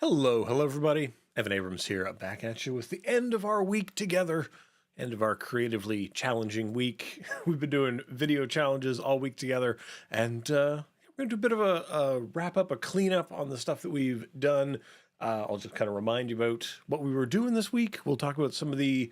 Hello everybody. Evan Abrams here, back at you with the end of our week together, end of our creatively challenging week. We've been doing video challenges all week together, and we're going to do a bit of a wrap up, a cleanup on the stuff that we've done. I'll just kind of remind you about what we were doing this week. We'll talk about some of the,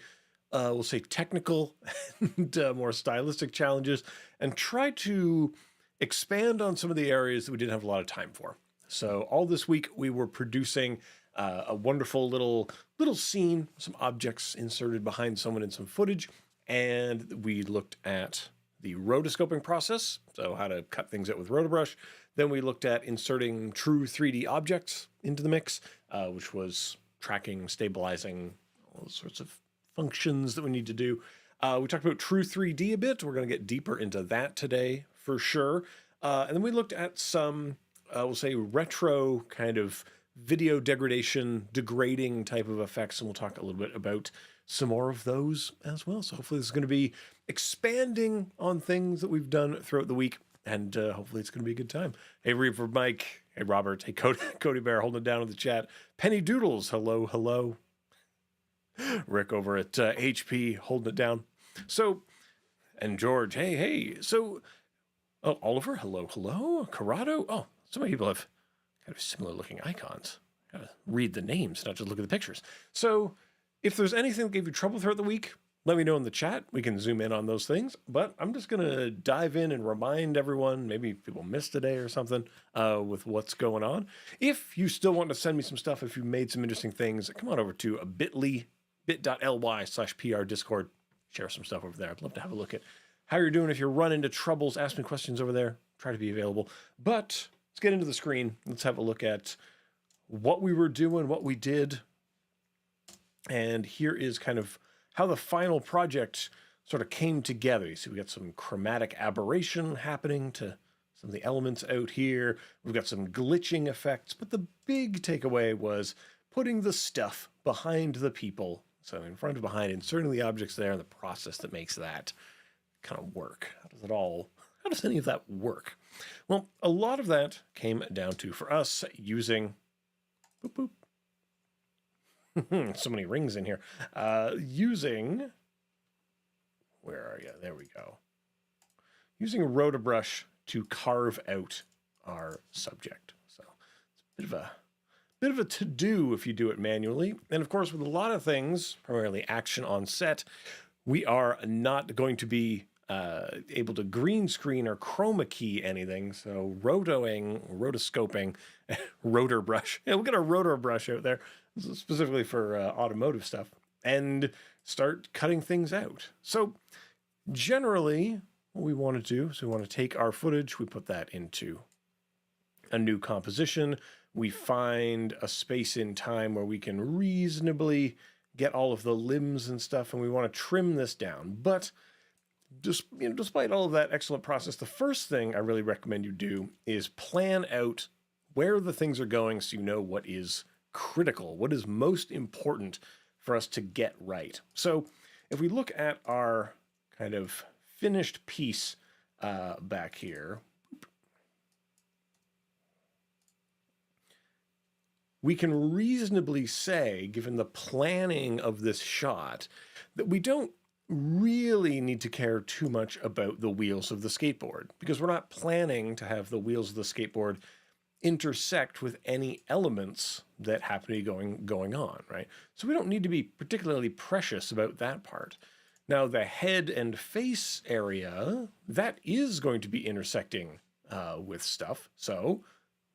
we'll say, technical and more stylistic challenges, and try to expand on some of the areas that we didn't have a lot of time for. So all this week we were producing a wonderful little scene, some objects inserted behind someone in some footage, and we looked at the rotoscoping process, so how to cut things out with Rotobrush. Then we looked at inserting true 3D objects into the mix, which was tracking, stabilizing, all sorts of functions that we need to do. We talked about true 3D a bit. We're going to get deeper into that today for sure. And then we looked at some we'll say retro kind of video degrading type of effects, and we'll talk a little bit about some more of those as well. So hopefully this is going to be expanding on things that we've done throughout the week, and hopefully it's going to be a good time. Hey, Reaper Mike. Hey, Robert. Hey, Cody Bear holding it down in the chat. Penny Doodles. Hello. Rick over at HP holding it down. So, and George. Hey. So, oh, Oliver. Hello. Corrado. Oh, so many people have kind of similar looking icons. Gotta read the names, not just look at the pictures. So if there's anything that gave you trouble throughout the week, let me know in the chat. We can zoom in on those things. But I'm just going to dive in and remind everyone, maybe people missed a day or something, with what's going on. If you still want to send me some stuff, if you made some interesting things, come on over to bit.ly/PR Discord. Share some stuff over there. I'd love to have a look at how you're doing. If you run into troubles, ask me questions over there. Try to be available. But let's get into the screen. Let's have a look at what we were doing, what we did. And here is kind of how the final project sort of came together. You see, we got some chromatic aberration happening to some of the elements out here. We've got some glitching effects, but the big takeaway was putting the stuff behind the people. So in front and behind, inserting the objects there, and the process that makes that kind of work. How does any of that work? Well, a lot of that came down to, for us, using, so many rings in here, using, where are you? There we go. Using Rotobrush to carve out our subject. So it's a bit of a to-do if you do it manually. And of course, with a lot of things, primarily action on set, we are not going to be able to green screen or chroma key anything. So rotoscoping, Rotobrush. Yeah, we'll get a Rotobrush out there specifically for automotive stuff and start cutting things out. So generally what we want to do is we want to take our footage, we put that into a new composition. We find a space in time where we can reasonably get all of the limbs and stuff, and we want to trim this down. But just, despite all of that excellent process, the first thing I really recommend you do is plan out where the things are going, so you know what is critical, what is most important for us to get right. So if we look at our kind of finished piece back here, we can reasonably say, given the planning of this shot, that we don't really need to care too much about the wheels of the skateboard, because we're not planning to have the wheels of the skateboard intersect with any elements that happen to be going on, right? So we don't need to be particularly precious about that part. Now, the head and face area, that is going to be intersecting with stuff, so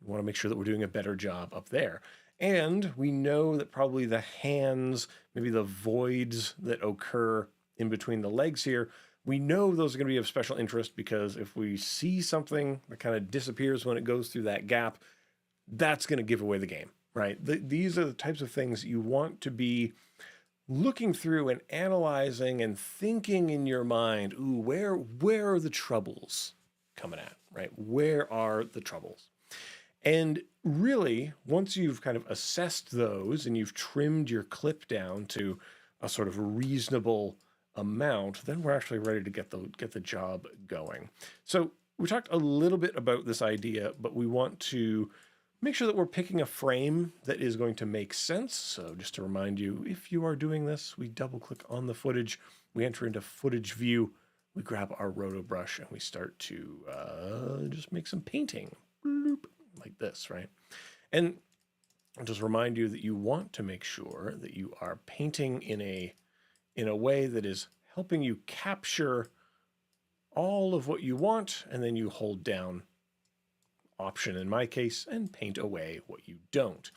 we want to make sure that we're doing a better job up there. And we know that probably the hands, maybe the voids that occur in between the legs here, we know those are going to be of special interest, because if we see something that kind of disappears when it goes through that gap, that's going to give away the game, right? These are the types of things you want to be looking through and analyzing and thinking in your mind, ooh, where are the troubles coming at, right? Where are the troubles? And really, once you've kind of assessed those and you've trimmed your clip down to a sort of reasonable amount, then we're actually ready to get the job going. So we talked a little bit about this idea, but we want to make sure that we're picking a frame that is going to make sense. So just to remind you, if you are doing this, we double click on the footage, we enter into footage view, we grab our roto brush and we start to just make some painting like this, right? And I'll just remind you that you want to make sure that you are painting in a way that is helping you capture all of what you want, and then you hold down Option in my case and paint away what you don't.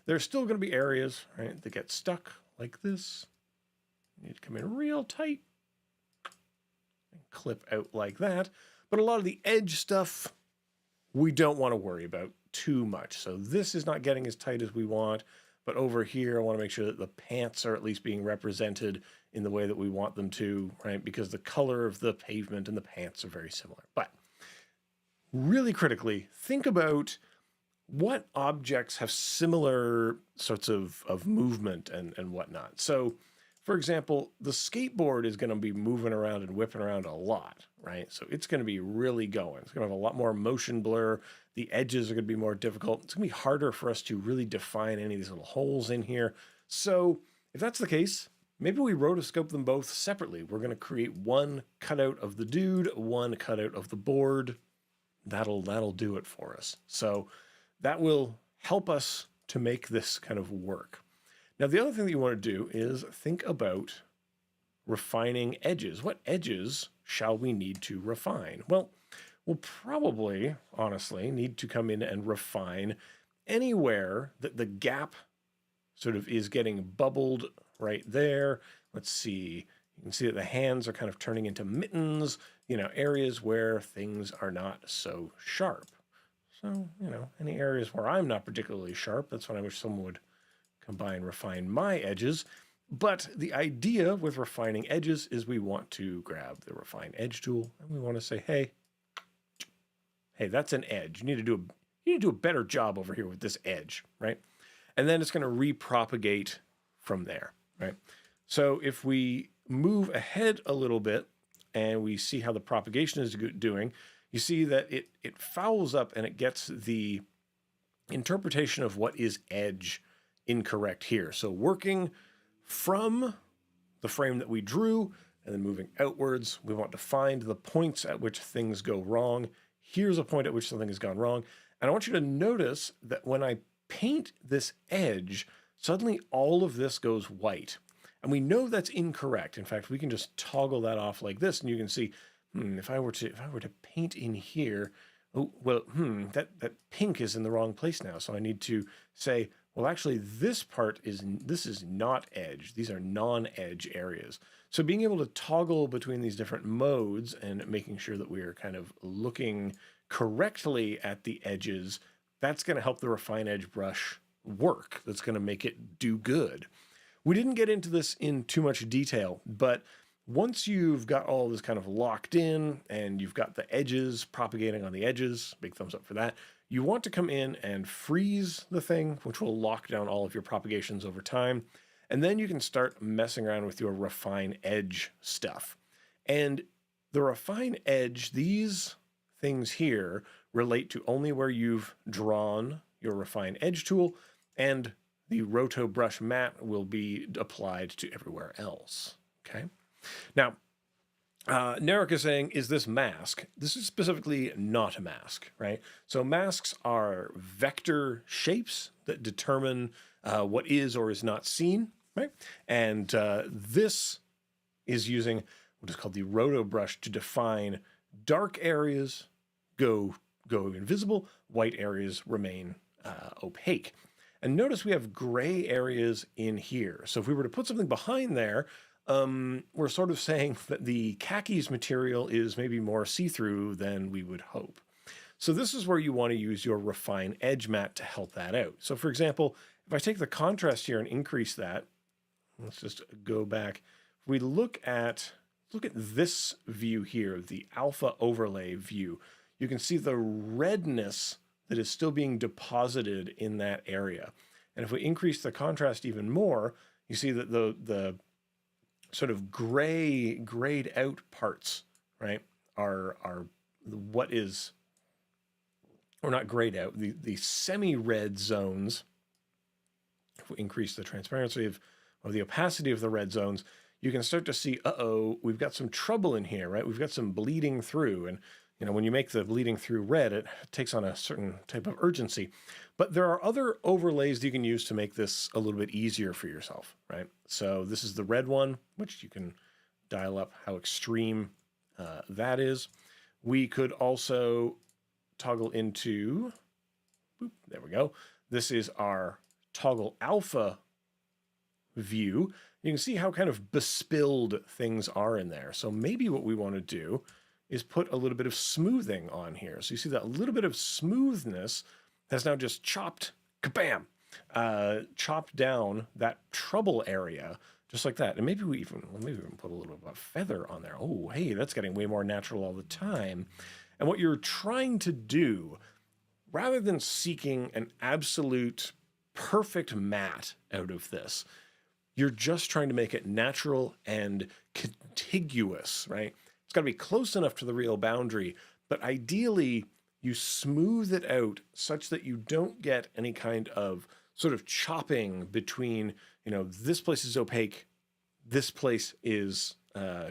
There's still going to be areas, right, that get stuck like this. You need to come in real tight and clip out like that. But a lot of the edge stuff we don't want to worry about too much. So this is not getting as tight as we want, but over here I want to make sure that the pants are at least being represented in the way that we want them to, right? Because the color of the pavement and the pants are very similar. But really critically, think about what objects have similar sorts of movement and whatnot. So, for example, the skateboard is going to be moving around and whipping around a lot, right? So it's going to be really going. It's going to have a lot more motion blur. The edges are going to be more difficult. It's going to be harder for us to really define any of these little holes in here. So if that's the case, maybe we rotoscope them both separately. We're going to create one cutout of the dude, one cutout of the board. That'll do it for us. So that will help us to make this kind of work. Now, the other thing that you want to do is think about refining edges. What edges shall we need to refine? Well, we'll probably, honestly, need to come in and refine anywhere that the gap sort of is getting bubbled right there. Let's see. You can see that the hands are kind of turning into mittens, you know, areas where things are not so sharp. So, you know, any areas where I'm not particularly sharp, that's when I wish someone would combine refine my edges. But the idea with refining edges is we want to grab the refine edge tool and we want to say, hey, that's an edge. You need to do a better job over here with this edge, right? And then it's going to repropagate from there, right? So if we move ahead a little bit and we see how the propagation is doing, you see that it fouls up and it gets the interpretation of what is edge incorrect here. So working from the frame that we drew and then moving outwards, we want to find the points at which things go wrong. Here's a point at which something has gone wrong. And I want you to notice that when I paint this edge, suddenly all of this goes white. And we know that's incorrect. In fact, we can just toggle that off like this, and you can see, if I were to paint in here, oh well, that pink is in the wrong place now. So I need to say, well, actually, this is not edge. These are non-edge areas. So being able to toggle between these different modes and making sure that we are kind of looking correctly at the edges, that's going to help the refine edge brush work. That's going to make it do good. We didn't get into this in too much detail, but once you've got all this kind of locked in and you've got the edges propagating on the edges, big thumbs up for that, you want to come in and freeze the thing, which will lock down all of your propagations over time. And then you can start messing around with your refine edge stuff. And the refine edge, these things here relate to only where you've drawn your refine edge tool, and the roto brush mat will be applied to everywhere else. Okay. Now, Narek is saying, is this mask? This is specifically not a mask, right? So masks are vector shapes that determine what is or is not seen, right? And this is using what is called the roto brush to define dark areas go invisible, white areas remain opaque. And notice we have gray areas in here. So if we were to put something behind there, we're sort of saying that the khakis material is maybe more see-through than we would hope. So this is where you want to use your refine edge mat to help that out. So for example, if I take the contrast here and increase that, let's just go back. If we look at this view here, the alpha overlay view, you can see the redness that is still being deposited in that area. And if we increase the contrast even more, you see that the sort of grayed out parts, right, are what is or not grayed out, the semi-red zones, if we increase the transparency of the opacity of the red zones, you can start to see, uh-oh, we've got some trouble in here, right? We've got some bleeding through. And, you know, when you make the bleeding through red, it takes on a certain type of urgency. But there are other overlays that you can use to make this a little bit easier for yourself, right? So this is the red one, which you can dial up how extreme that is. We could also toggle into, boop, there we go. This is our toggle alpha view. You can see how kind of bespilled things are in there. So maybe what we want to do is put a little bit of smoothing on here. So you see that little bit of smoothness has now just chopped, kabam, chopped down that trouble area just like that. And maybe we even put a little bit of feather on there. Oh, hey, that's getting way more natural all the time. And what you're trying to do, rather than seeking an absolute perfect matte out of this, you're just trying to make it natural and contiguous, right? It's got to be close enough to the real boundary, but ideally you smooth it out such that you don't get any kind of sort of chopping between, you know, this place is opaque, this place is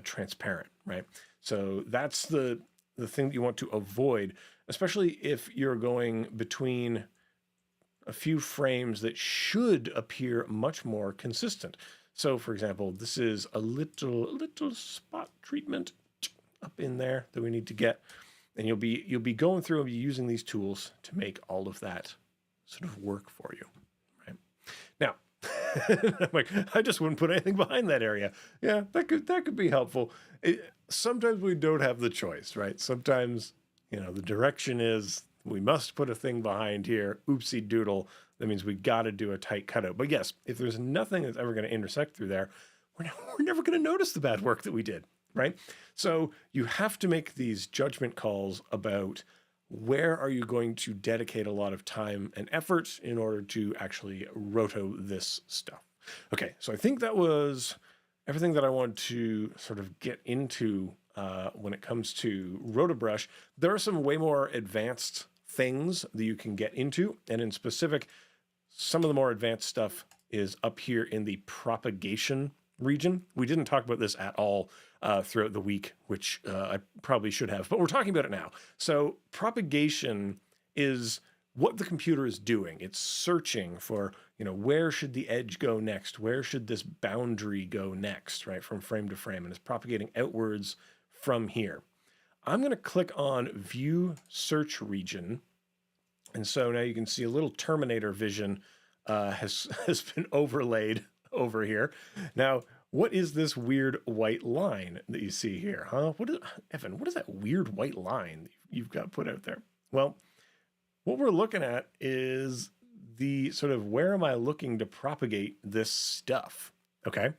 transparent, right? So that's the thing that you want to avoid, especially if you're going between a few frames that should appear much more consistent. So for example, this is a little spot treatment up in there that we need to get. And you'll be going through and be using these tools to make all of that sort of work for you, right? Now, I'm like, I just wouldn't put anything behind that area. Yeah, that could be helpful. Sometimes we don't have the choice, right? Sometimes, you know, the direction is we must put a thing behind here. Oopsie doodle. That means we got to do a tight cutout. But yes, if there's nothing that's ever going to intersect through there, we're never going to notice the bad work that we did, right? So you have to make these judgment calls about where are you going to dedicate a lot of time and effort in order to actually roto this stuff. Okay, so I think that was everything that I wanted to sort of get into when it comes to RotoBrush. There are some way more advanced things that you can get into, and in specific, some of the more advanced stuff is up here in the propagation region. We didn't talk about this at all throughout the week, which I probably should have, but we're talking about it now. So propagation is what the computer is doing. It's searching for, you know, where should the edge go next? Where should this boundary go next, right? From frame to frame, and it's propagating outwards from here. I'm going to click on View Search Region. And so now you can see a little Terminator vision has been overlaid over here. Now, what is this weird white line that you see here, huh? Evan, what is that weird white line you've got put out there? Well, what we're looking at is the sort of where am I looking to propagate this stuff, okay?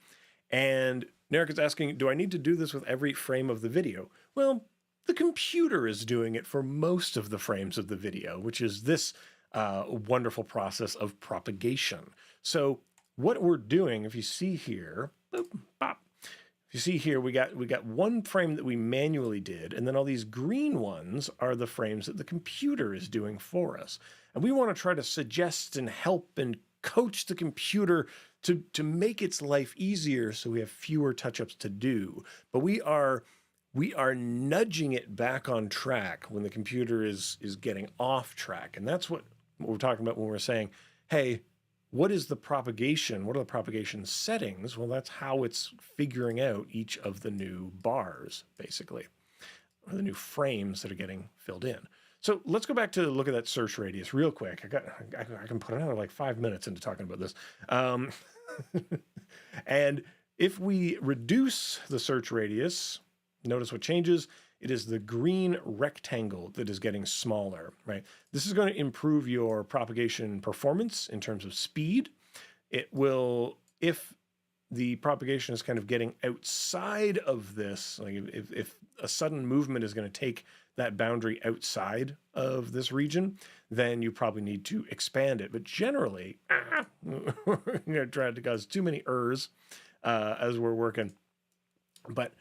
And Narek is asking, do I need to do this with every frame of the video? Well, the computer is doing it for most of the frames of the video, which is this wonderful process of propagation. So what we're doing, if you see here, boop, bop, if you see here, we got one frame that we manually did, and then all these green ones are the frames that the computer is doing for us. And we want to try to suggest and help and coach the computer to make its life easier so we have fewer touch-ups to do. But we are nudging it back on track when the computer is getting off track. And that's what we're talking about when we're saying, hey, what is the propagation? What are the propagation settings? Well, that's how it's figuring out each of the new bars, basically, or the new frames that are getting filled in. So let's go back to look at that search radius real quick. I can put another like 5 minutes into talking about this. And if we reduce the search radius, notice what changes. It is the green rectangle that is getting smaller, right? This is going to improve your propagation performance in terms of speed. It will, if the propagation is kind of getting outside of this, like if a sudden movement is going to take that boundary outside of this region, then you probably need to expand it. But generally, we're going to try to cause too many errors as we're working. But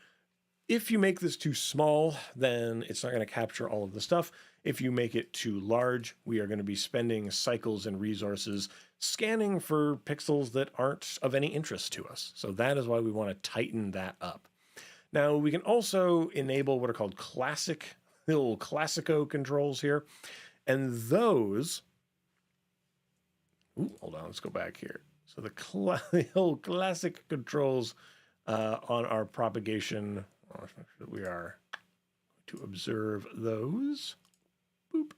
if you make this too small, then it's not going to capture all of the stuff. If you make it too large, we are going to be spending cycles and resources scanning for pixels that aren't of any interest to us. So that is why we want to tighten that up. Now, we can also enable what are called little classico controls here. And those, hold on, let's go back here. So the old classic controls on our propagation, let's make sure that we are to observe those. Boop.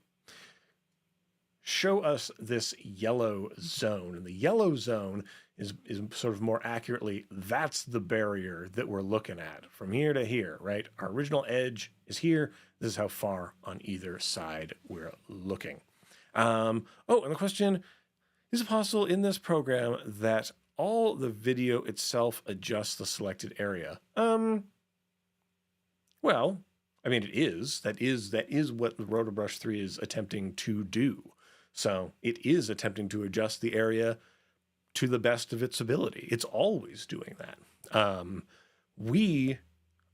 Show us this yellow zone. And the yellow zone is sort of more accurately, that's the barrier that we're looking at from here to here, right? Our original edge is here. This is how far on either side we're looking. And the question, is it possible in this program that all the video itself adjusts the selected area? Well, I mean, it is. That is what the Rotobrush 3 is attempting to do. So it is attempting to adjust the area to the best of its ability. It's always doing that. We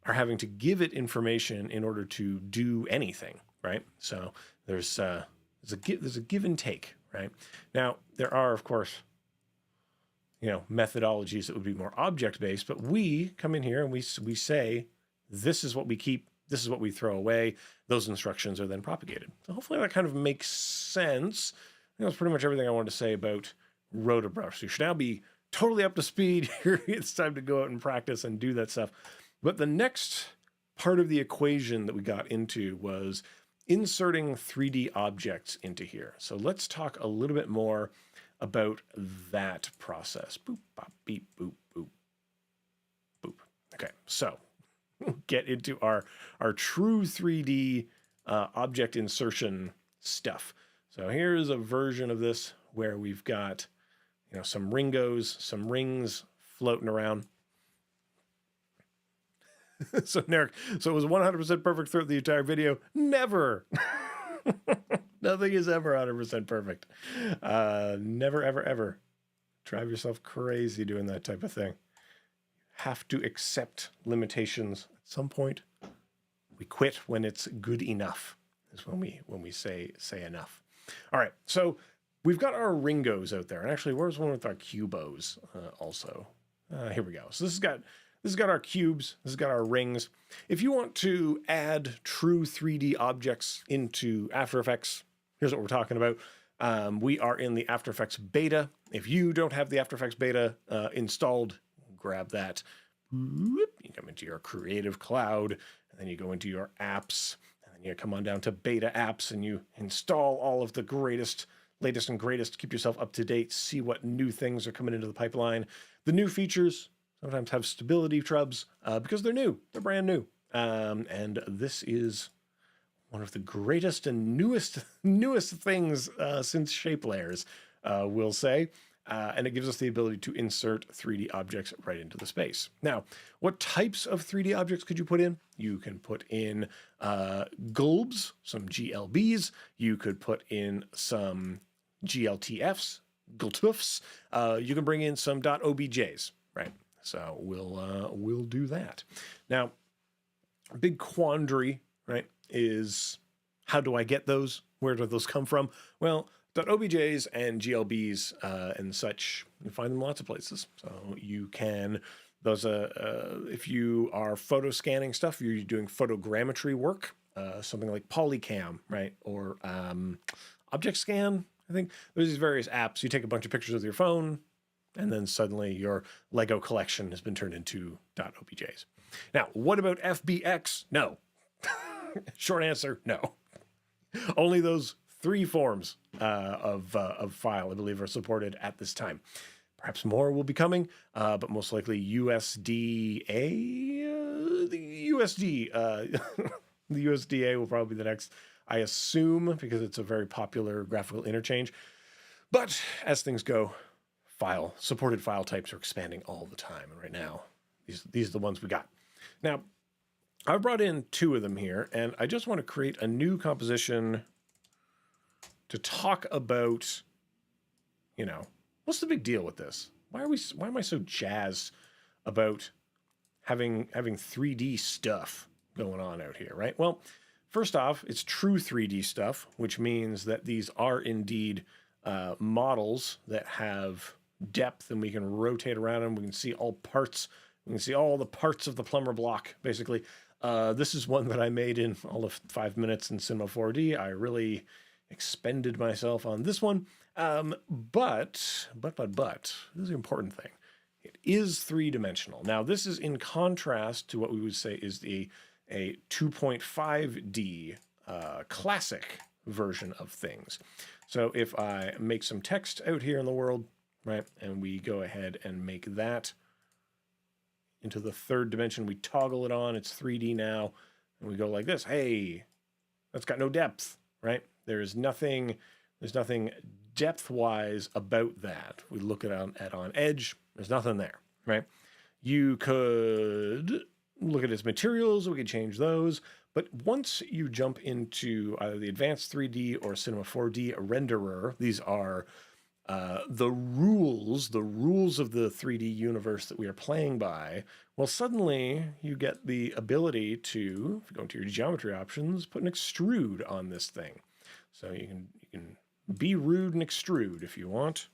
are having to give it information in order to do anything, right? So there's a give and take, right? Now, there are, of course, methodologies that would be more object-based, but we come in here and we say, this is what we keep, this is what we throw away. Those instructions are then propagated. So hopefully that kind of makes sense. I think that's pretty much everything I wanted to say about Rotobrush. So you should now be totally up to speed. It's time to go out and practice and do that stuff. But the next part of the equation that we got into was inserting 3D objects into here. So let's talk a little bit more about that process. Boop, bop, beep, boop, boop, boop. Okay, so we'll get into our true 3D object insertion stuff. So here's a version of this where we've got some ringos, some rings floating around. So Narek, so it was 100% perfect throughout the entire video. Never. Nothing is ever 100% perfect. Never, ever, ever. Drive yourself crazy doing that type of thing. Have to accept limitations at some point. We quit when it's good enough. Is when we say enough. All right, so we've got our ringos out there, and actually, where's one with our cubos also? Here we go. So this has got our cubes. This has got our rings. If you want to add true 3D objects into After Effects, here's what we're talking about. We are in the After Effects beta. If you don't have the After Effects beta installed, grab that. You come into your Creative Cloud, and then you go into your apps, and then you come on down to beta apps, and you install all of the latest and greatest. Keep yourself up to date. See what new things are coming into the pipeline. The new features sometimes have stability trubs because they're new. They're brand new. And this is one of the greatest and newest things since shape layers, we'll say. And it gives us the ability to insert 3D objects right into the space. Now, what types of 3D objects could you put in? You can put in GLBs, some GLBs. You could put in some GLTFs, GLTFs. You can bring in some .objs, right? So we'll do that. Now, a big quandary, right, is how do I get those? Where do those come from? Well, .objs and GLBs and such, you find them lots of places. So you can, if you are photo scanning stuff, you're doing photogrammetry work, something like Polycam, right, or Object Scan. I think there's these various apps. You take a bunch of pictures with your phone, and then suddenly your Lego collection has been turned into .objs. Now, what about FBX? No. Short answer, no. Only those 3 forms of file, I believe, are supported at this time. Perhaps more will be coming, but most likely USDA, the USDA will probably be the next, I assume, because it's a very popular graphical interchange. But as things go, supported file types are expanding all the time. And right now, these are the ones we got. Now, I've brought in 2 of them here, and I just want to create a new composition to talk about, what's the big deal with this? Why am I so jazzed about having 3D stuff going on out here, right? Well, first off, it's true 3D stuff, which means that these are indeed models that have depth, and we can rotate around them. We can see all parts. We can see all the parts of the plumber block, basically. This is one that I made in all of 5 minutes in Cinema 4D. I really expended myself on this one. But, this is the important thing. It is three-dimensional. Now, this is in contrast to what we would say is a 2.5D classic version of things. So if I make some text out here in the world, right, and we go ahead and make that into the third dimension, we toggle it on, it's 3D now, and we go like this. Hey, that's got no depth, right? There's nothing depth-wise about that. We look at on Edge, there's nothing there, right? You could look at its materials, we could change those, but once you jump into either the Advanced 3D or Cinema 4D renderer, these are the rules of the 3D universe that we are playing by. Well, suddenly you get the ability to, if you go into your geometry options, put an extrude on this thing. So you can be rude and extrude if you want.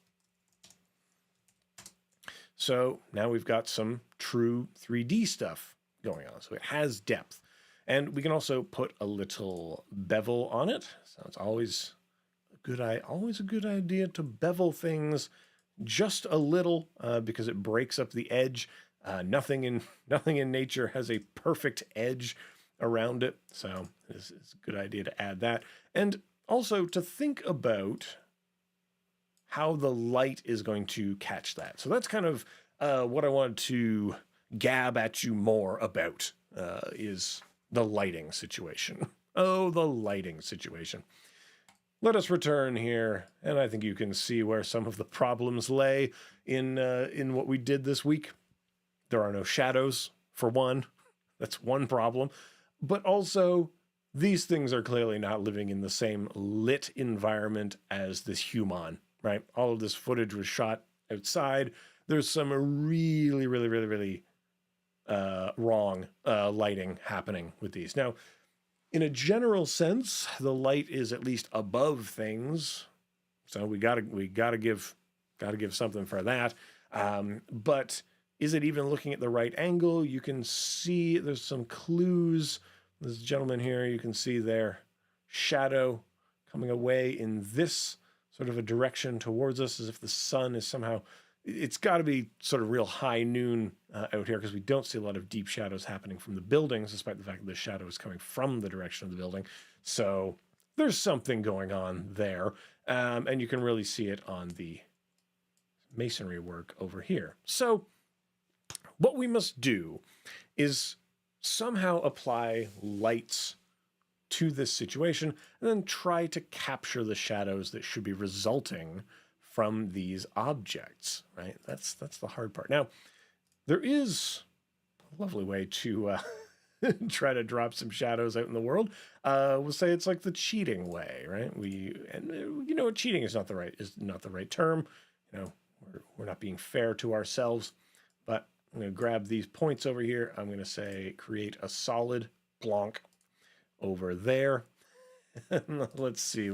So now we've got some true 3D stuff going on. So it has depth. And we can also put a little bevel on it. So it's always a good idea to bevel things just a little because it breaks up the edge. Nothing in nature has a perfect edge around it. So it's a good idea to add that. And also to think about how the light is going to catch that. So that's kind of what I wanted to gab at you more about is the lighting situation. Oh, the lighting situation. Let us return here, and I think you can see where some of the problems lay in what we did this week. There are no shadows, for one. That's one problem. But also, these things are clearly not living in the same lit environment as this human, right? All of this footage was shot outside. There's some really wrong lighting happening with these. Now, in a general sense, the light is at least above things, so we gotta give something for that. But is it even looking at the right angle? You can see there's some clues. This gentleman here, you can see their shadow coming away in this sort of a direction towards us, as if the sun is somehow. It's got to be sort of real high noon out here because we don't see a lot of deep shadows happening from the buildings, despite the fact that the shadow is coming from the direction of the building. So there's something going on there. And you can really see it on the masonry work over here. So what we must do is somehow apply lights to this situation and then try to capture the shadows that should be resulting from these objects, right? That's the hard part. Now, there is a lovely way to try to drop some shadows out in the world. We'll say it's like the cheating way, right? Cheating is not the right term. You know, we're not being fair to ourselves. But I'm going to grab these points over here. I'm going to say create a solid block over there. Let's see.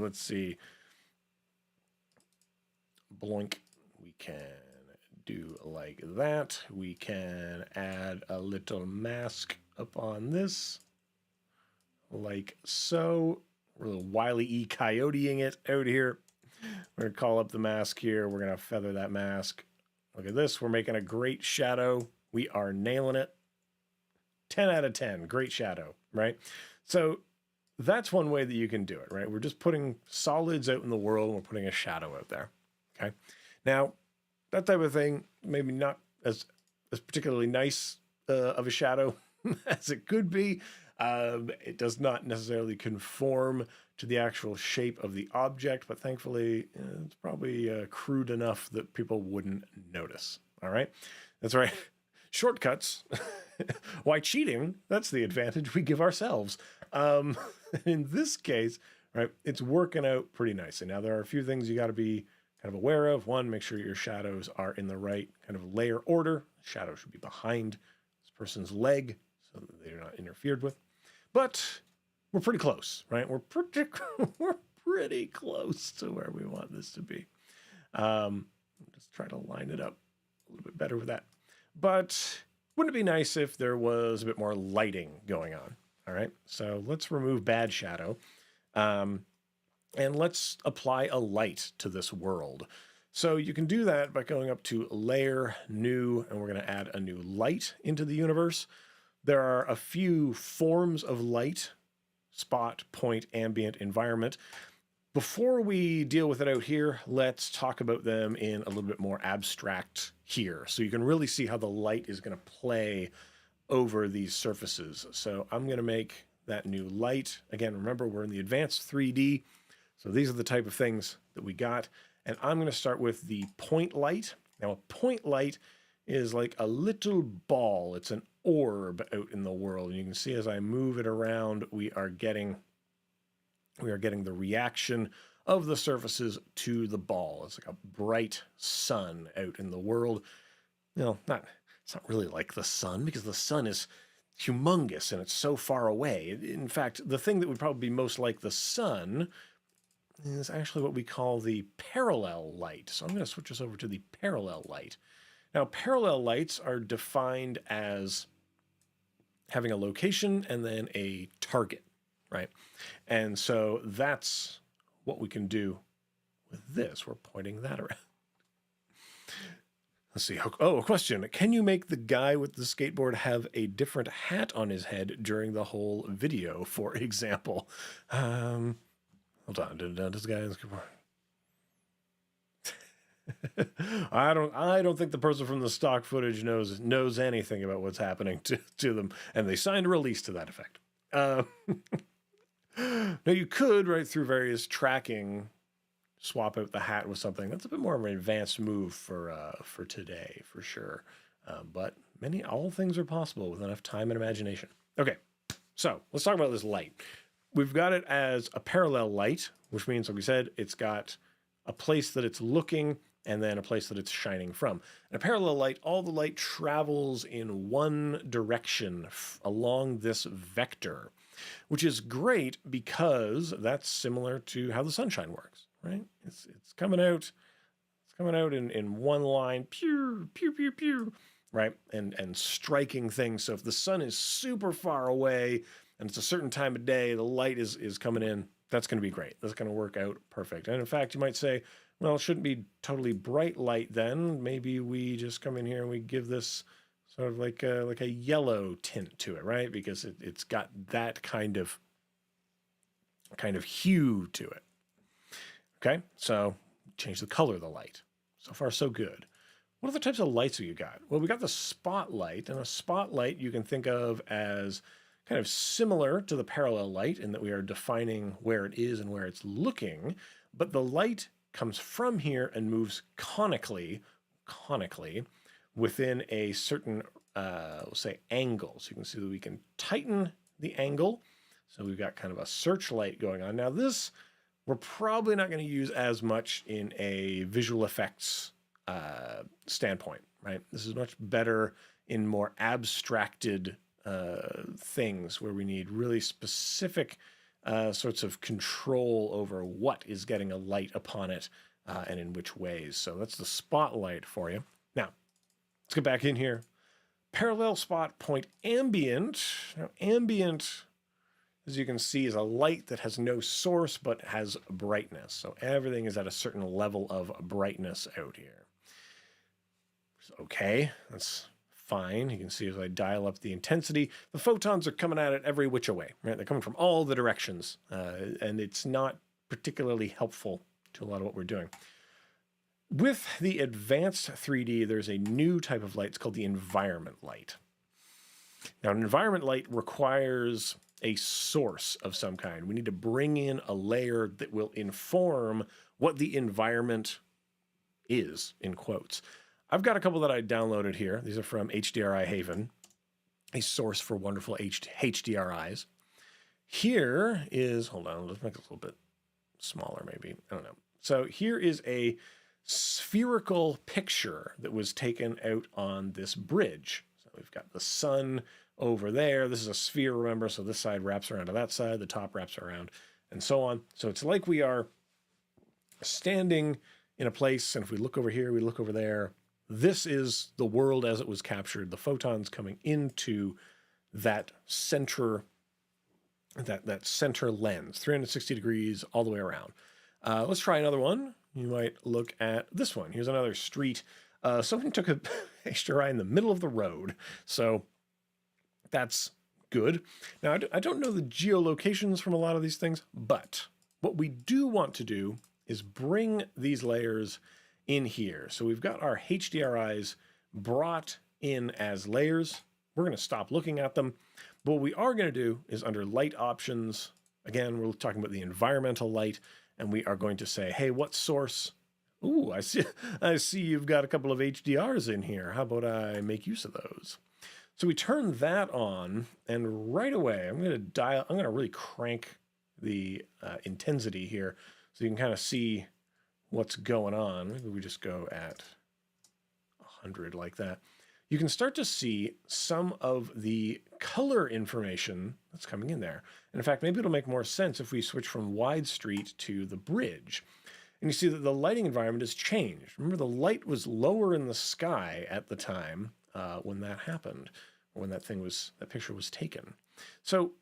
Bloink. We can do like that. We can add a little mask up on this, like so. We're a little Wile E. Coyoteing it out here. We're gonna call up the mask here. We're gonna feather that mask. Look at this. We're making a great shadow. We are nailing it. 10 out of 10. Great shadow, right? So that's one way that you can do it, right? We're just putting solids out in the world and we're putting a shadow out there. Okay. Now, that type of thing, maybe not as particularly nice of a shadow as it could be. It does not necessarily conform to the actual shape of the object, but thankfully it's probably crude enough that people wouldn't notice. All right. That's right. Shortcuts. Why cheating? That's the advantage we give ourselves. In this case, right, it's working out pretty nicely. Now, there are a few things you got to be kind of aware of. One, make sure your shadows are in the right kind of layer order. Shadow should be behind this person's leg so that they're not interfered with. But we're pretty close, right? We're pretty close to where we want this to be. Just try to line it up a little bit better with that. But wouldn't it be nice if there was a bit more lighting going on? All right, so let's remove bad shadow. And let's apply a light to this world. So you can do that by going up to Layer, New, and we're going to add a new light into the universe. There are a few forms of light: spot, point, ambient, environment. Before we deal with it out here, let's talk about them in a little bit more abstract here, so you can really see how the light is going to play over these surfaces. So I'm going to make that new light. Again, remember, we're in the advanced 3D. So these are the type of things that we got. And I'm going to start with the point light. Now, a point light is like a little ball. It's an orb out in the world. And you can see as I move it around, we are getting the reaction of the surfaces to the ball. It's like a bright sun out in the world. You know, it's not really like the sun, because the sun is humongous and it's so far away. In fact, the thing that would probably be most like the sun is actually what we call the parallel light. So I'm going to switch us over to the parallel light. Now, parallel lights are defined as having a location and then a target, right? And so that's what we can do with this. We're pointing that around. Let's see. Oh, a question. Can you make the guy with the skateboard have a different hat on his head during the whole video, for example? Hold on. This guy is I don't think the person from the stock footage knows anything about what's happening to them, and they signed a release to that effect. Now you could, right through various tracking, swap out the hat with something. That's a bit more of an advanced move for today, for sure. But all things are possible with enough time and imagination. Okay, so let's talk about this light. We've got it as a parallel light, which means, like we said, it's got a place that it's looking and then a place that it's shining from. And a parallel light, all the light travels in one direction along this vector, which is great because that's similar to how the sunshine works, right? It's coming out in one line, pew, pew, pew, pew, right? And striking things. So if the sun is super far away and it's a certain time of day, the light is coming in, that's going to be great. That's going to work out perfect. And in fact, you might say, well, it shouldn't be totally bright light then. Maybe we just come in here and we give this sort of like a yellow tint to it, right? Because it's got that kind of hue to it. Okay, so change the color of the light. So far, so good. What other types of lights have you got? Well, we got the spotlight, and a spotlight you can think of as kind of similar to the parallel light in that we are defining where it is and where it's looking, but the light comes from here and moves conically within a certain, we'll say, angle. So you can see that we can tighten the angle. So we've got kind of a searchlight going on. Now this, we're probably not going to use as much in a visual effects standpoint, right? This is much better in more abstracted things where we need really specific sorts of control over what is getting a light upon it and in which ways. So that's the spotlight for you. Now, let's get back in here. Parallel, spot, point, ambient. Now, ambient, as you can see, is a light that has no source but has brightness. So everything is at a certain level of brightness out here. Okay, that's fine. You can see as I dial up the intensity, the photons are coming at it every which way, right? They're coming from all the directions, and it's not particularly helpful to a lot of what we're doing. With the advanced 3D, there's a new type of light. It's called the environment light. Now, an environment light requires a source of some kind. We need to bring in a layer that will inform what the environment is, in quotes. I've got a couple that I downloaded here. These are from HDRI Haven, a source for wonderful HDRIs. Here is, hold on, let's make it a little bit smaller maybe. I don't know. So here is a spherical picture that was taken out on this bridge. So we've got the sun over there. This is a sphere, remember, so this side wraps around to that side, the top wraps around, and so on. So it's like we are standing in a place, and if we look over here, we look over there, this is the world as it was captured, the photons coming into that center, that center lens, 360 degrees all the way around. Let's try another one. You might look at this one. Here's another street. Something took a HDRI in the middle of the road, so that's good. Now, I don't know the geolocations from a lot of these things, but what we do want to do is bring these layers in here. So we've got our HDRIs brought in as layers. We're going to stop looking at them. But what we are going to do is under light options, again, we're talking about the environmental light, and we are going to say, hey, what source? Ooh, I see you've got a couple of HDRs in here. How about I make use of those? So we turn that on, and right away, I'm going to really crank the intensity here so you can kind of see what's going on. Maybe we just go at 100 like that. You can start to see some of the color information that's coming in there. And in fact, maybe it'll make more sense if we switch from wide street to the bridge. And you see that the lighting environment has changed. Remember, the light was lower in the sky at the time when that happened, or when that picture was taken. So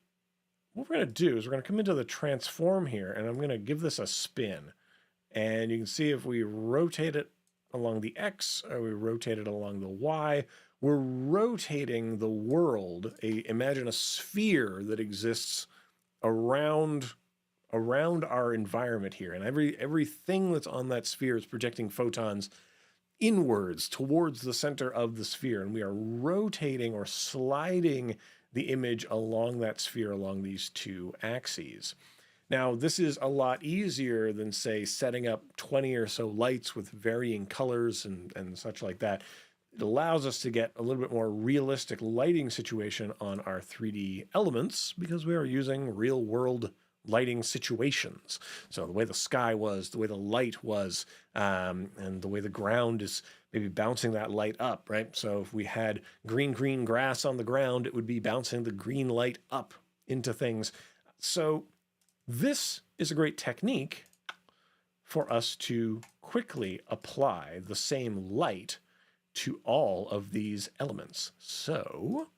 what we're going to do is we're going to come into the transform here, and I'm going to give this a spin. And you can see if we rotate it along the X or we rotate it along the Y, we're rotating the world. Imagine a sphere that exists around our environment here. And everything that's on that sphere is projecting photons inwards towards the center of the sphere. And we are rotating or sliding the image along that sphere along these two axes. Now, this is a lot easier than, say, setting up 20 or so lights with varying colors and such like that. It allows us to get a little bit more realistic lighting situation on our 3D elements because we are using real-world lighting situations. So the way the sky was, the way the light was, and the way the ground is maybe bouncing that light up, right? So if we had green grass on the ground, it would be bouncing the green light up into things. So this is a great technique for us to quickly apply the same light to all of these elements. So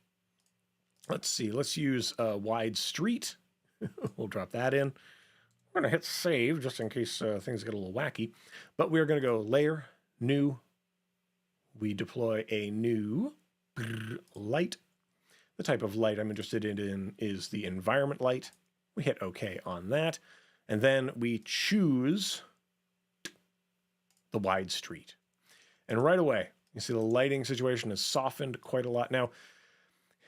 let's see, let's use a wide street. We'll drop that in. We're going to hit save just in case things get a little wacky. But we're going to go layer, new. We deploy a new light. The type of light I'm interested in is the environment light. We hit OK on that. And then we choose the wide street. And right away, you see the lighting situation has softened quite a lot. Now,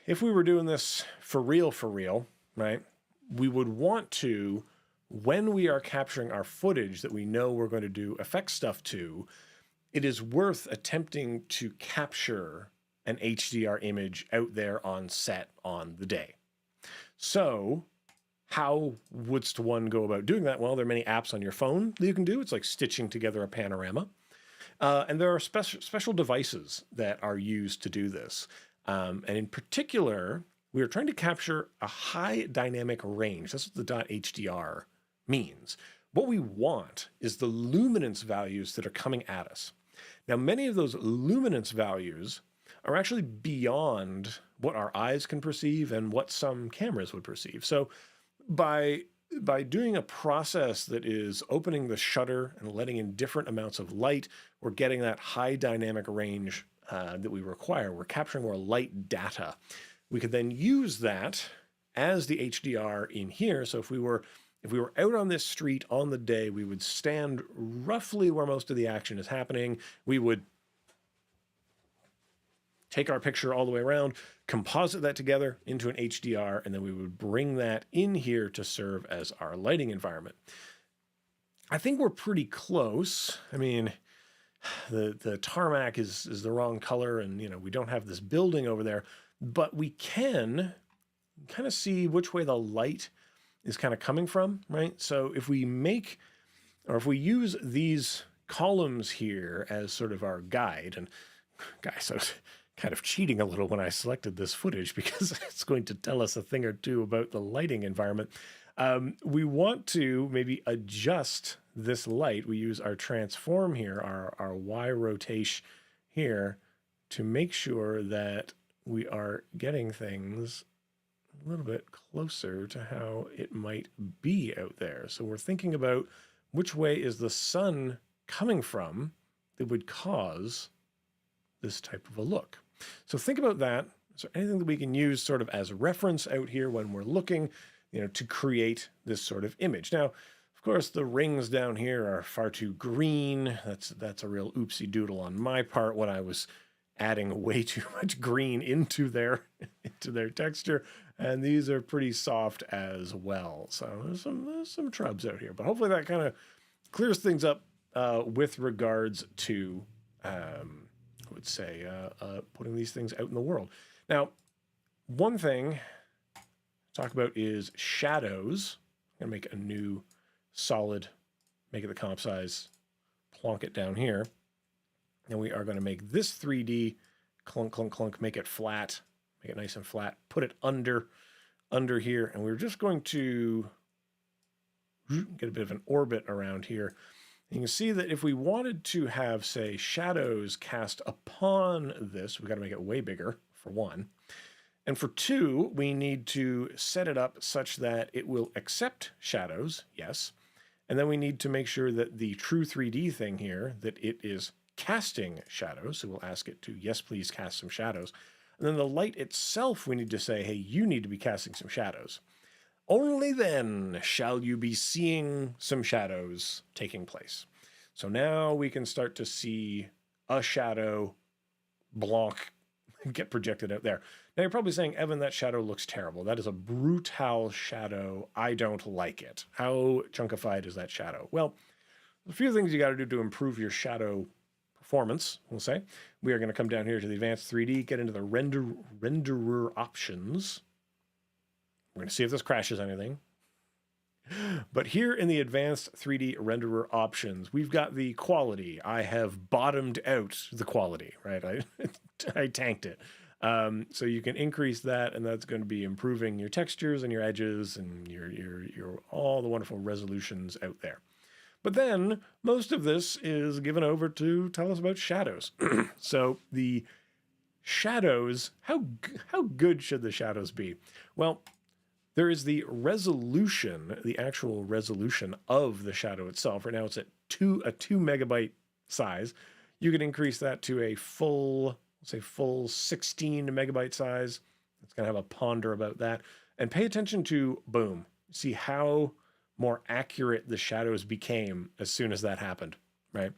if we were doing this for real, right, we would want to, when we are capturing our footage that we know we're going to do effect stuff to, it is worth attempting to capture an HDR image out there on set on the day. So how would one go about doing that? Well, there are many apps on your phone that you can do. It's like stitching together a panorama. And there are special devices that are used to do this. And in particular, we are trying to capture a high dynamic range. That's what the .hdr means. What we want is the luminance values that are coming at us. Now, many of those luminance values are actually beyond what our eyes can perceive and what some cameras would perceive. So by doing a process that is opening the shutter and letting in different amounts of light, we're getting that high dynamic range that we require. We're capturing more light data. We could then use that as the HDR in here. So if we were out on this street on the day, we would stand roughly where most of the action is happening. We would take our picture all the way around, composite that together into an HDR, and then we would bring that in here to serve as our lighting environment. I think we're pretty close. I mean, the tarmac is the wrong color, and we don't have this building over there, but we can kind of see which way the light is kind of coming from, right? So if we use these columns here as sort of our guide, and guys, I was kind of cheating a little when I selected this footage because it's going to tell us a thing or two about the lighting environment. We want to maybe adjust this light. We use our transform here, our Y rotation here, to make sure that we are getting things a little bit closer to how it might be out there. So we're thinking about which way is the sun coming from that would cause this type of a look. So think about that. Is there anything that we can use sort of as reference out here when we're looking, to create this sort of image? Now, of course, the rings down here are far too green. That's a real oopsie doodle on my part when I was adding way too much green into their texture, and these are pretty soft as well. So there's some trubs out here, but hopefully that kind of clears things up with regards to I would say putting these things out in the world. Now, one thing to talk about is shadows. I'm gonna make a new solid, make it the comp size, plonk it down here. And we are going to make this 3D clunk, clunk, clunk, make it flat, make it nice and flat, put it under here. And we're just going to get a bit of an orbit around here. You can see that if we wanted to have, say, shadows cast upon this, we've got to make it way bigger, for one. And for two, we need to set it up such that it will accept shadows, yes. And then we need to make sure that the true 3D thing here, that it is casting shadows. So we'll ask it to, yes, please cast some shadows. And then the light itself, we need to say, hey, you need to be casting some shadows. Only then shall you be seeing some shadows taking place. So now we can start to see a shadow block get projected out there. Now you're probably saying, Evan, that shadow looks terrible. That is a brutal shadow. I don't like it. How chunkified is that shadow? Well, a few things you got to do to improve your shadow performance, we'll say. We are going to come down here to the advanced 3D, get into the renderer options. We're going to see if this crashes anything. But here in the advanced 3D renderer options, we've got the quality. I have bottomed out the quality, right? I tanked it. So you can increase that, and that's going to be improving your textures and your edges and your all the wonderful resolutions out there. But then most of this is given over to tell us about shadows. So the shadows, how good should the shadows be? Well, there is the resolution, the actual resolution of the shadow itself. Right now it's at a 2 megabyte size. You can increase that to a full 16 megabyte size. It's going to have a ponder about that. And pay attention to, boom, see how more accurate the shadows became as soon as that happened, right?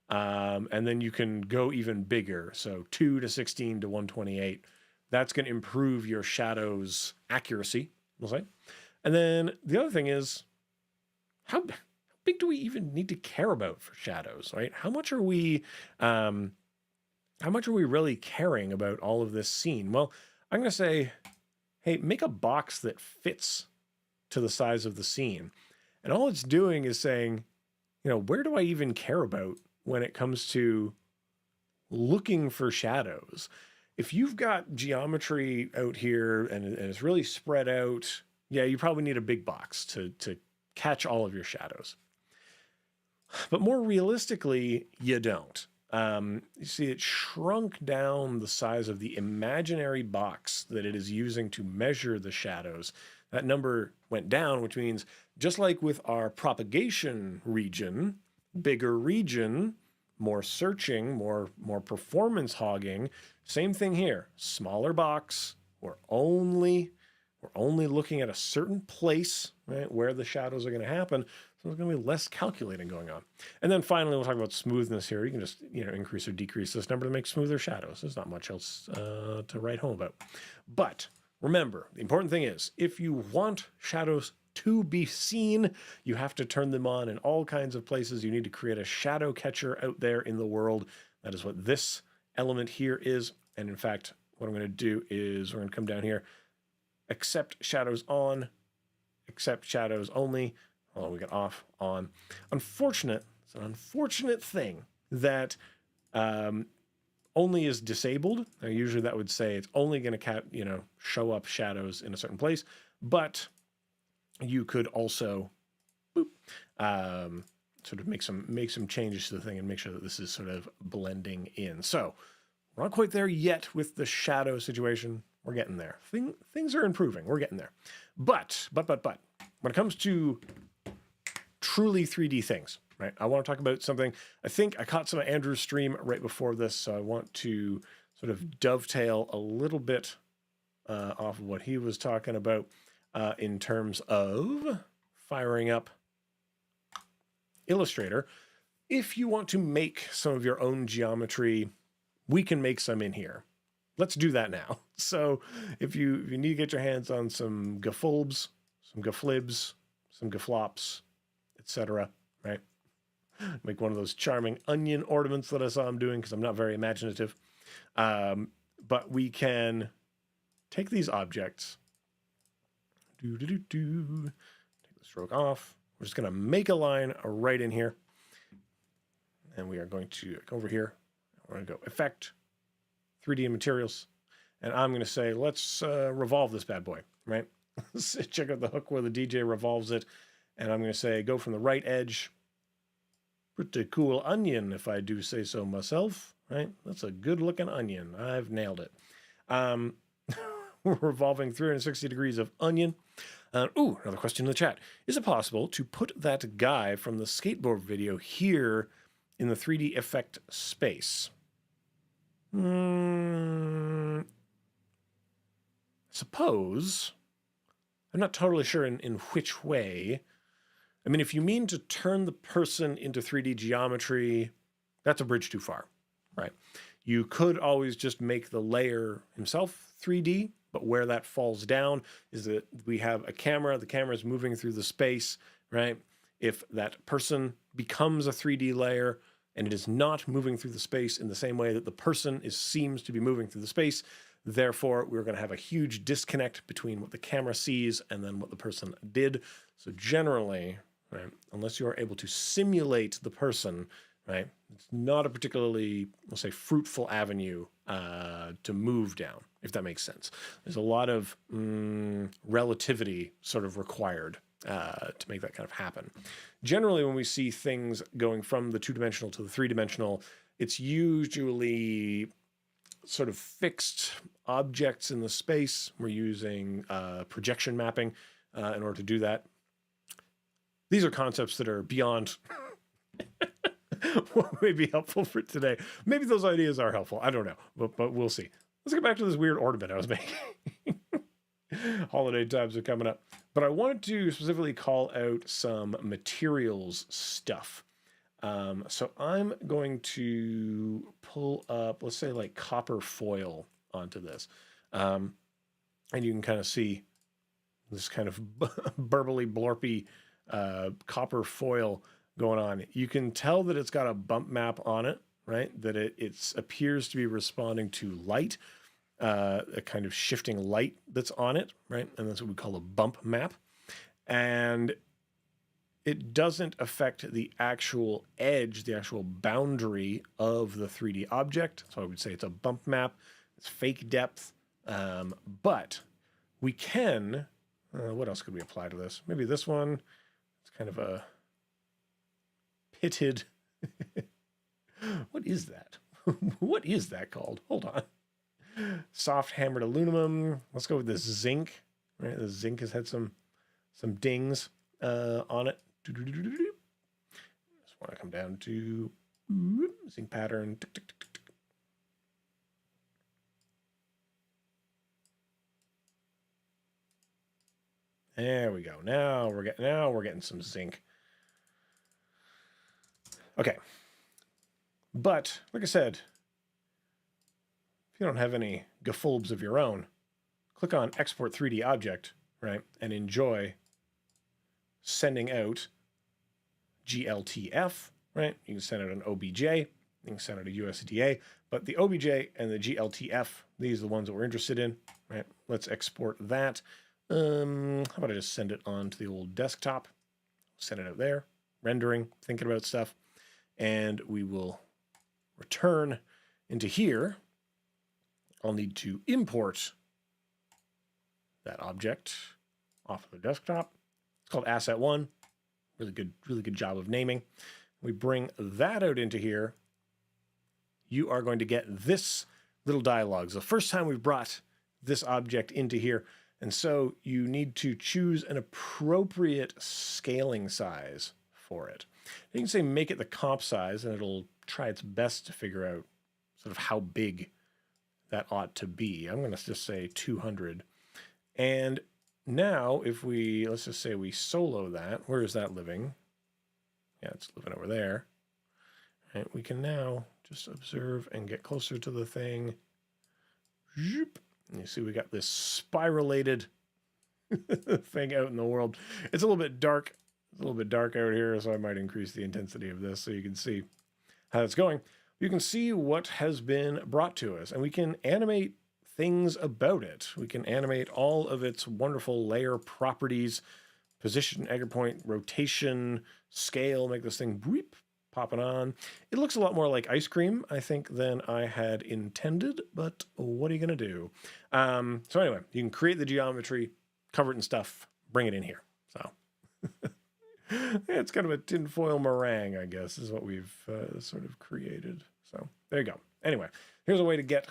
And then you can go even bigger. So 2 to 16 to 128. That's going to improve your shadows accuracy, we'll say. And then the other thing is, how big do we even need to care about for shadows, right? How much are we really caring about all of this scene? Well, I'm going to say, hey, make a box that fits to the size of the scene. And all it's doing is saying, where do I even care about when it comes to looking for shadows? If you've got geometry out here and it's really spread out, yeah, you probably need a big box to catch all of your shadows. But more realistically, you don't. You see, it shrunk down the size of the imaginary box that it is using to measure the shadows. That number went down, which means just like with our propagation region, bigger region, more searching, more performance hogging, same thing here, smaller box. We're only looking at a certain place, right, where the shadows are going to happen. So there's going to be less calculating going on. And then finally, we'll talk about smoothness here. You can just increase or decrease this number to make smoother shadows. There's not much else to write home about. But remember, the important thing is, if you want shadows to be seen, you have to turn them on in all kinds of places. You need to create a shadow catcher out there in the world. That is what this element here is. And in fact, what I'm going to do is we're going to come down here, accept shadows on, accept shadows only. Oh, we got off, on. It's an unfortunate thing that only is disabled. Now, usually that would say it's only going to show up shadows in a certain place, but you could also sort of make some changes to the thing and make sure that this is sort of blending in. So we're not quite there yet with the shadow situation. We're getting there. Things are improving. We're getting there. But when it comes to truly 3D things, right? I want to talk about something. I think I caught some of Andrew's stream right before this, so I want to sort of dovetail a little bit off of what he was talking about in terms of firing up Illustrator. If you want to make some of your own geometry, we can make some in here. Let's do that now. So if you need to get your hands on some gafulbs, some gaflibs, some gaflops, etc., right? Make one of those charming onion ornaments that I saw him doing because I'm not very imaginative. But we can take these objects, take the stroke off. We're just going to make a line right in here. And we are going to go over here. We're going to go Effect, 3D Materials. And I'm going to say, let's revolve this bad boy, right? Check out the hook where the DJ revolves it. And I'm going to say, go from the right edge. Pretty cool onion, if I do say so myself, right? That's a good looking onion. I've nailed it. We're revolving 360 degrees of onion. Another question in the chat. Is it possible to put that guy from the skateboard video here in the 3D effect space? Suppose. I'm not totally sure in which way. I mean, if you mean to turn the person into 3D geometry, that's a bridge too far, right? You could always just make the layer himself 3D, but where that falls down is that we have a camera. The camera is moving through the space, right? If that person becomes a 3D layer and it is not moving through the space in the same way that the person seems to be moving through the space, therefore, we're going to have a huge disconnect between what the camera sees and then what the person did. So generally, right, unless you are able to simulate the person, right, it's not a particularly, let's say, fruitful avenue to move down, if that makes sense. There's a lot of relativity sort of required to make that kind of happen. Generally, when we see things going from the two-dimensional to the three-dimensional, it's usually sort of fixed objects in the space. We're using projection mapping in order to do that. These are concepts that are beyond what may be helpful for today. Maybe those ideas are helpful. I don't know, but we'll see. Let's get back to this weird ornament I was making. Holiday times are coming up. But I wanted to specifically call out some materials stuff. So I'm going to pull up, let's say, like copper foil onto this. And you can kind of see this kind of burbly, blorpy copper foil going on. You can tell that it's got a bump map on it, right? That it appears to be responding to light, a kind of shifting light that's on it, right? And that's what we call a bump map. And it doesn't affect the actual edge, the actual boundary of the 3D object. So I would say it's a bump map. It's fake depth. But we can, what else could we apply to this? Maybe this one. It's kind of a pitted. What is that? What is that called? Hold on. Soft hammered aluminum. Let's go with this zinc. Right, the zinc has had some dings on it. Just want to come down to zinc pattern. Tick, tick, tick, tick, tick. There we go. Now we're getting some zinc. Okay. But like I said, if you don't have any gafulbs of your own, click on Export 3D Object, right, and enjoy sending out GLTF, right? You can send out an OBJ, you can send out a USDA, but the OBJ and the GLTF, these are the ones that we're interested in, right? Let's export that. How about I just send it on to the old desktop, send it out there, rendering, thinking about stuff, and we will return into here, I'll need to import that object off of the desktop. It's called Asset 1. Really good job of naming. We bring that out into here. You are going to get this little dialog. It's the first time we've brought this object into here. And so you need to choose an appropriate scaling size for it. You can say make it the comp size, and it'll try its best to figure out sort of how big that ought to be. I'm going to just say 200. And now if we, let's just say we solo that, where is that living? Yeah, it's living over there. And we can now just observe and get closer to the thing. And you see we got this spiralated thing out in the world. It's a little bit dark. It's a little bit dark out here, so I might increase the intensity of this so you can see how it's going. You can see what has been brought to us, and we can animate things about it. We can animate all of its wonderful layer properties, position, anchor point, rotation, scale, make this thing boop, popping on. It looks a lot more like ice cream, I think, than I had intended, but what are you going to do? So anyway, you can create the geometry, cover it in stuff, bring it in here. So it's kind of a tinfoil meringue, I guess, is what we've sort of created. So there you go. Anyway, here's a way to get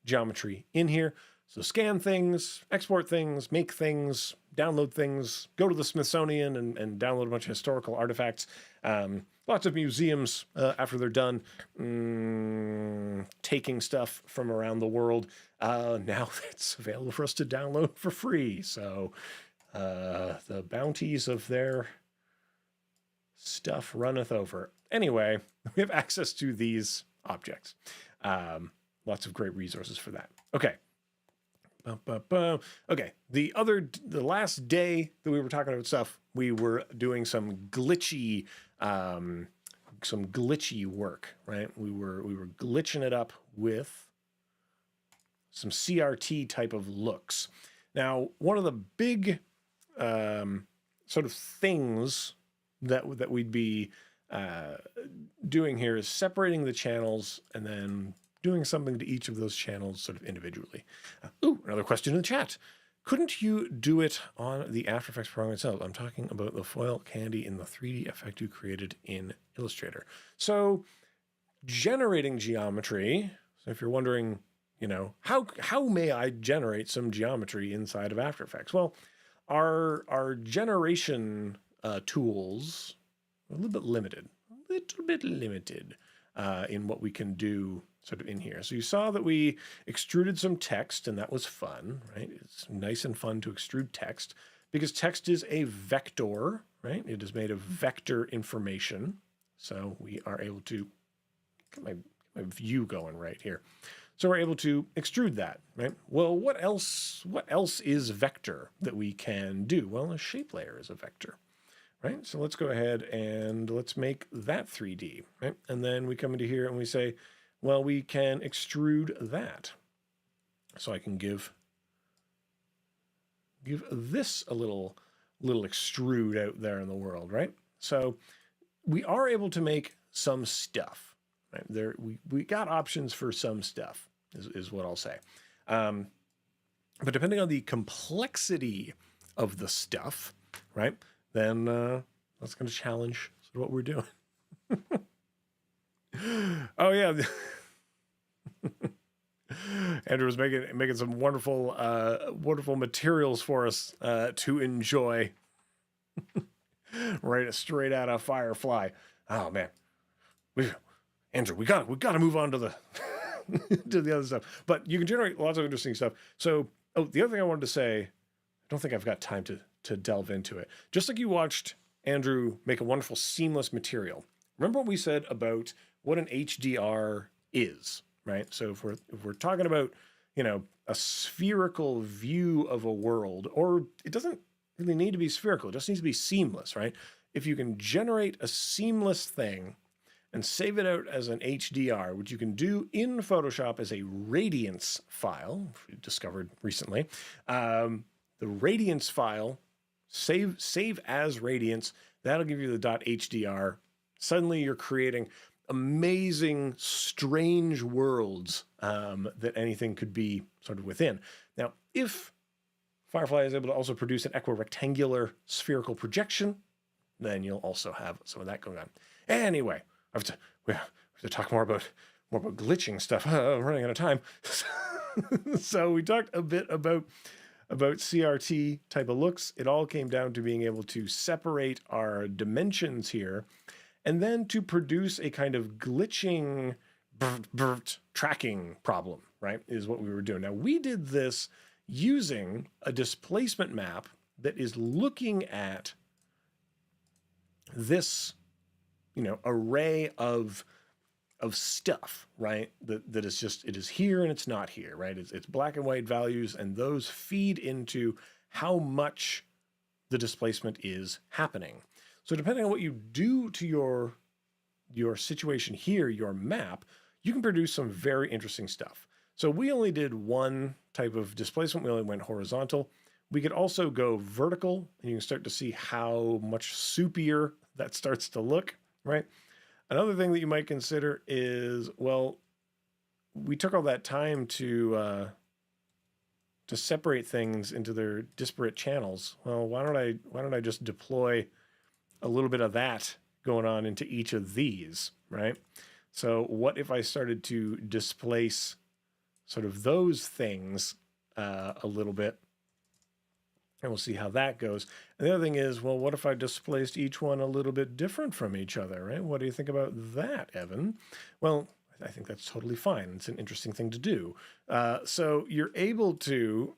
geometry in here. So scan things, export things, make things, download things, go to the Smithsonian and download a bunch of historical artifacts. Lots of museums, after they're done, taking stuff from around the world. Now it's available for us to download for free. So the bounties of their stuff runneth over. Anyway, we have access to these objects. Lots of great resources for that. Okay. Okay, the last day that we were talking about stuff, we were doing some glitchy work, right? We were glitching it up with some CRT type of looks. Now, one of the big sort of things that we'd be doing here is separating the channels and then doing something to each of those channels sort of individually. Another question in the chat. Couldn't you do it on the After Effects program itself? I'm talking about the foil candy in the 3D effect you created in Illustrator. So generating geometry, so if you're wondering, you know, how may I generate some geometry inside of After Effects? Well, our generation tools are a little bit limited in what we can do sort of in here. So you saw that we extruded some text, and that was fun, right? It's nice and fun to extrude text because text is a vector, right? It is made of vector information. So we are able to get my view going right here. So we're able to extrude that, right? Well, what else is vector that we can do? Well, a shape layer is a vector. Right, so let's go ahead and let's make that 3D, right? And then we come into here and we say, well, we can extrude that. So I can give this a little extrude out there in the world, right? So we are able to make some stuff, right? There, we got options for some stuff, is what I'll say. But depending on the complexity of the stuff, right? Then that's going to challenge sort of what we're doing. Oh yeah, Andrew was making some wonderful materials for us to enjoy. Right, straight out of Firefly. Oh man, Andrew, we got to move on to the to the other stuff. But you can generate lots of interesting stuff. So, the other thing I wanted to say, I don't think I've got time to delve into it. Just like you watched Andrew make a wonderful seamless material. Remember what we said about what an HDR is, right? So if we're talking about, you know, a spherical view of a world, or it doesn't really need to be spherical, it just needs to be seamless, right? If you can generate a seamless thing and save it out as an HDR, which you can do in Photoshop as a radiance file, we discovered recently, the radiance file, save as radiance, that'll give you the .hdr. Suddenly you're creating amazing, strange worlds that anything could be sort of within. Now, if Firefly is able to also produce an equirectangular spherical projection, then you'll also have some of that going on. Anyway, we have to talk more about glitching stuff. I'm running out of time. So we talked a bit about CRT type of looks. It all came down to being able to separate our dimensions here, and then to produce a kind of glitching tracking problem, right, is what we were doing. Now, we did this using a displacement map that is looking at this, array of stuff, right? That is just, it is here and it's not here, right? It's black and white values, and those feed into how much the displacement is happening. So depending on what you do to your situation here, your map, you can produce some very interesting stuff. So we only did one type of displacement. We only went horizontal. We could also go vertical, and you can start to see how much soupier that starts to look, right? Another thing that you might consider is, well, we took all that time to separate things into their disparate channels. Well, why don't I just deploy a little bit of that going on into each of these, right? So what if I started to displace sort of those things a little bit, and we'll see how that goes. And the other thing is, well, what if I displaced each one a little bit different from each other, right? What do you think about that, Evan? Well, I think that's totally fine. It's an interesting thing to do. So you're able to,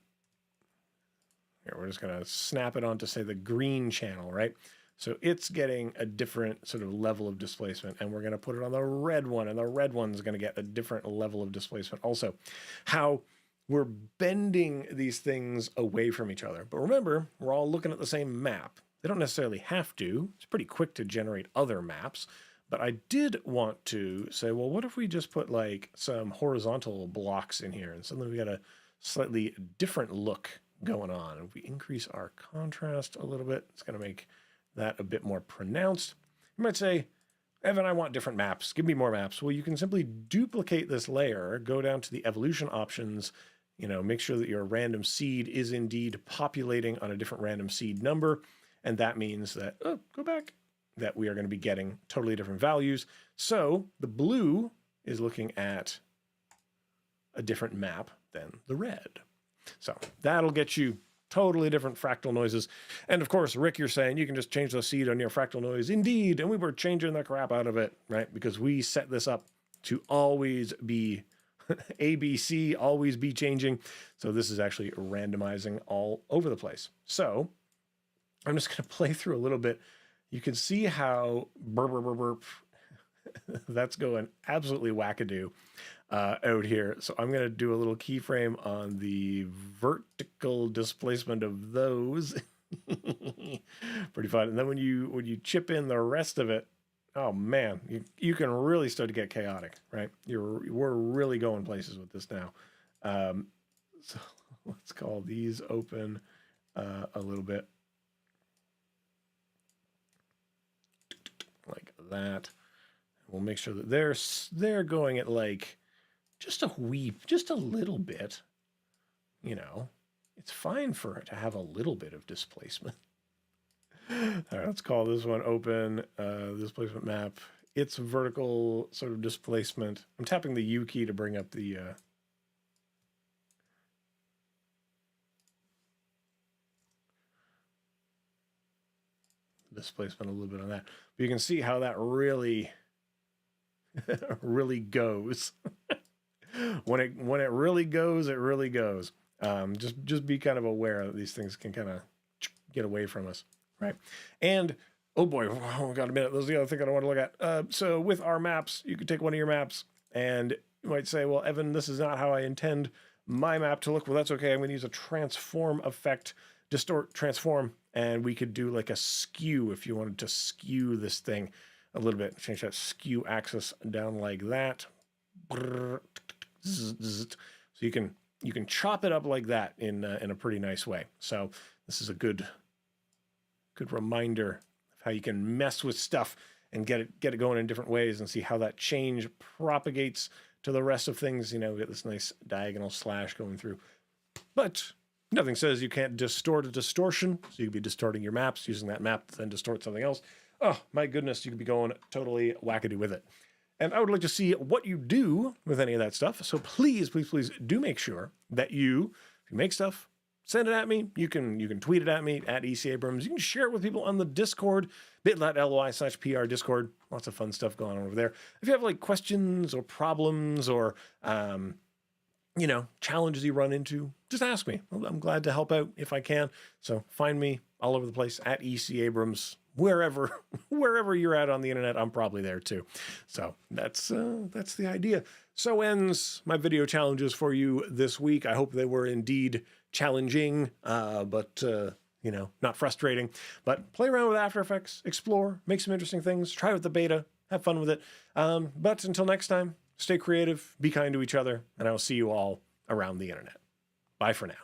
here, we're just going to snap it onto, say, the green channel, right? So it's getting a different sort of level of displacement, and we're going to put it on the red one, and the red one's going to get a different level of displacement also. How we're bending these things away from each other. But remember, we're all looking at the same map. They don't necessarily have to. It's pretty quick to generate other maps. But I did want to say, well, what if we just put like some horizontal blocks in here, and suddenly we got a slightly different look going on. If we increase our contrast a little bit, it's going to make that a bit more pronounced. You might say, Evan, I want different maps. Give me more maps. Well, you can simply duplicate this layer, go down to the evolution options, make sure that your random seed is indeed populating on a different random seed number. And that means that, go back, that we are going to be getting totally different values. So the blue is looking at a different map than the red. So that'll get you totally different fractal noises. And of course, Rick, you're saying you can just change the seed on your fractal noise. Indeed. And we were changing the crap out of it, right? Because we set this up to always be ABC, always be changing. So this is actually randomizing all over the place. So I'm just going to play through a little bit. You can see how burp, burp, burp, burp. That's going absolutely wackadoo out here. So I'm going to do a little keyframe on the vertical displacement of those. Pretty fun. And then when you chip in the rest of it, oh man, you can really start to get chaotic, right? We're really going places with this now. So let's call these open a little bit like that. We'll make sure that they're going at like just a little bit. It's fine for it to have a little bit of displacement. All right, let's call this one open, displacement map. It's vertical sort of displacement. I'm tapping the U key to bring up the displacement a little bit on that. But you can see how that really really goes. when it really goes, it really goes. Just be kind of aware that these things can kind of get away from us, right? And oh boy, we got a minute. There's the other thing I want to look at. So with our maps, you could take one of your maps and you might say, well, Evan, this is not how I intend my map to look. Well, that's okay. I'm going to use a transform effect, distort, transform, and we could do like a skew if you wanted to skew this thing a little bit. Change that skew axis down like that. So you can chop it up like that in a pretty nice way. So this is a good reminder of how you can mess with stuff and get it going in different ways and see how that change propagates to the rest of things. You know, we get this nice diagonal slash going through. But nothing says you can't distort a distortion. So you could be distorting your maps, using that map to then distort something else. Oh, my goodness, you could be going totally wackadoo with it. And I would like to see what you do with any of that stuff. So please, please, please do make sure that if you make stuff, send it at me. You can tweet it at me, at EC Abrams. You can share it with people on the Discord, bit.ly/PR Discord. Lots of fun stuff going on over there. If you have like questions or problems or, you know, challenges you run into, just ask me. I'm glad to help out if I can. So find me all over the place at EC Abrams. Wherever you're at on the internet, I'm probably there too. So that's the idea. So ends my video challenges for you this week. I hope they were indeed challenging, but you know, not frustrating. But play around with After Effects, explore, make some interesting things, try with the beta, have fun with it. But until next time, stay creative, be kind to each other, and I will see you all around the internet. Bye for now.